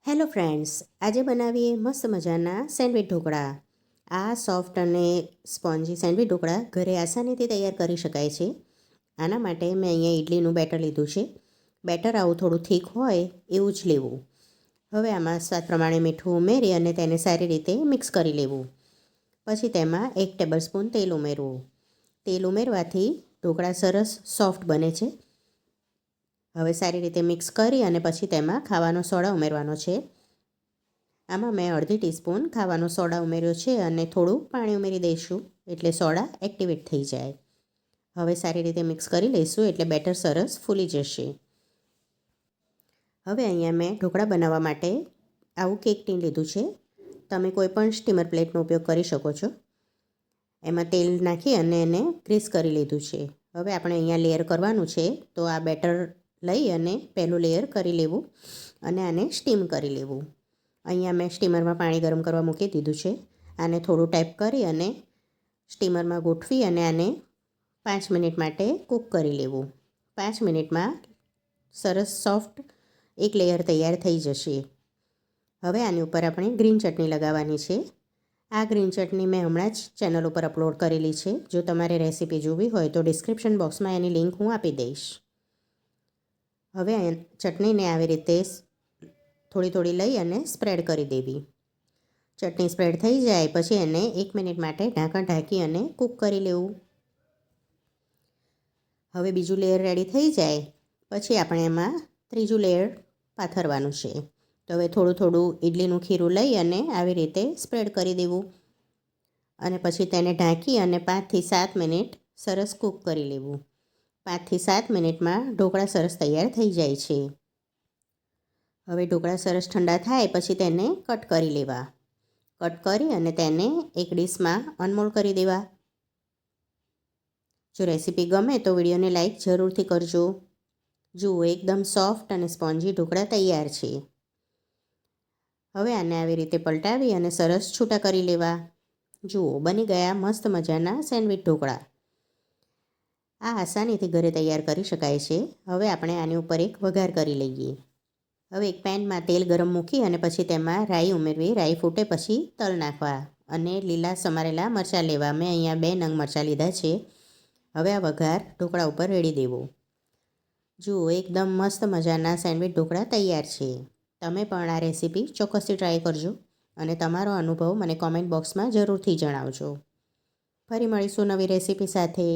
Hello friends, આજે બનાવીએ મસ્ત મજાના સેન્ડવિચ ઢોકળા. આ સોફ્ટ અને સ્પોન્જી સેન્ડવિચ ઢોકળા ઘરે આસાનીથી તૈયાર કરી શકાય છે. આના માટે મેં અહીંયા ઇડલીનું બેટર લીધું છે. બેટર આવું થોડું થીક હોય એવું જ લેવું. હવે આમાં સ્વાદ પ્રમાણે મીઠું ઉમેરી અને તેને સારી રીતે મિક્સ કરી લેવું. પછી તેમાં 1 ટેબલસ્પૂન તેલ ઉમેરવું. તેલ ઉમેરવાથી ઢોકળા સરસ સોફ્ટ બને છે. હવે સારી રીતે મિક્સ કરી અને પછી તેમાં ખાવાનો સોડા ઉમેરવાનો છે. આમાં મેં અડધી ટીસ્પૂન ખાવાનો સોડા ઉમેર્યો છે અને થોડું પાણી ઉમેરી દઈશું એટલે સોડા એક્ટિવેટ થઈ જાય. હવે સારી રીતે મિક્સ કરી લઈશું એટલે બેટર સરસ ફૂલી જશે. હવે અહીંયા મેં ઢોકળા બનાવવા માટે આવું કેક ટીન લીધું છે. તમે કોઈ પણ સ્ટીમર પ્લેટનો ઉપયોગ કરી શકો છો. એમાં તેલ નાખી અને એને ગ્રીસ કરી લીધું છે. હવે આપણે અહીંયા લેયર કરવાનું છે, તો આ બેટર લઈ અને પહેલું લેયર કરી લેવું અને આને સ્ટીમ કરી લેવું. અહીંયા મેં સ્ટીમરમાં પાણી ગરમ કરવા મૂકી દીધું છે. આને થોડું ટેપ કરી અને સ્ટીમરમાં ગોઠવી અને આને 5 મિનિટ માટે કૂક કરી લેવું. 5 મિનિટમાં સરસ સોફ્ટ એક લેયર તૈયાર થઈ જશે. હવે આની ઉપર આપણે ગ્રીન ચટણી લગાવવાની છે. આ ગ્રીન ચટણી મેં હમણાં જ ચેનલ ઉપર અપલોડ કરેલી છે. જો તમારે રેસીપી જોવી હોય તો ડિસ્ક્રિપ્શન બોક્સમાં એની લિંક હું આપી દઈશ. હવે ચટણીને આવી રીતે થોડી થોડી લઈ અને સ્પ્રેડ કરી દેવી. ચટણી સ્પ્રેડ થઈ જાય પછી એને 1 મિનિટ માટે ઢાંકણ ઢાંકી અને કૂક કરી લેવું. હવે બીજું લેયર રેડી થઈ જાય પછી આપણે એમાં ત્રીજું લેયર પાથરવાનું છે. તો હવે થોડું થોડું ઇડલીનું ખીરું લઈ અને આવી રીતે સ્પ્રેડ કરી દેવું અને પછી તેને ઢાંકી અને 5 થી 7 મિનિટ સરસ કૂક કરી લેવું. 5 થી 7 મિનિટમાં ઢોકળા સરસ તૈયાર થઈ જાય છે. હવે ઢોકળા સરસ ઠંડા થાય પછી તેને કટ કરી લેવા. કટ કરી અને તેને એક ડીશમાં અનમોલ્ડ કરી દેવા. જો રેસીપી ગમે તો વિડીયોને લાઈક જરૂરથી કરજો. જુઓ, એકદમ સોફ્ટ અને સ્પોન્જી ઢોકળા તૈયાર છે. હવે આને આવી રીતે પલટાવી અને સરસ છૂટા કરી લેવા. જુઓ, બની ગયા મસ્ત મજાના સેન્ડવિચ ઢોકળા. આ આસાનીથી ઘરે તૈયાર કરી શકાય છે. હવે આપણે આની ઉપર એક વઘાર કરી લઈએ. હવે એક પેનમાં તેલ ગરમ મૂકી અને પછી તેમાં રાઈ ઉમેરવી. રાઈ ફૂટે પછી તલ નાખવા અને લીલા સમારેલા મરચાં લેવા. મેં અહીંયા 2 નંગ મરચાં લીધા છે. હવે આ વઘાર ઢોકળા ઉપર રેડી દેવો. જુઓ, એકદમ મસ્ત મજાના સેન્ડવિચ ઢોકળા તૈયાર છે. તમે પણ આ રેસીપી ચોક્કસથી ટ્રાય કરજો અને તમારો અનુભવ મને કોમેન્ટ બોક્સમાં જરૂરથી જણાવજો. ફરી મળીશું નવી રેસીપી સાથે.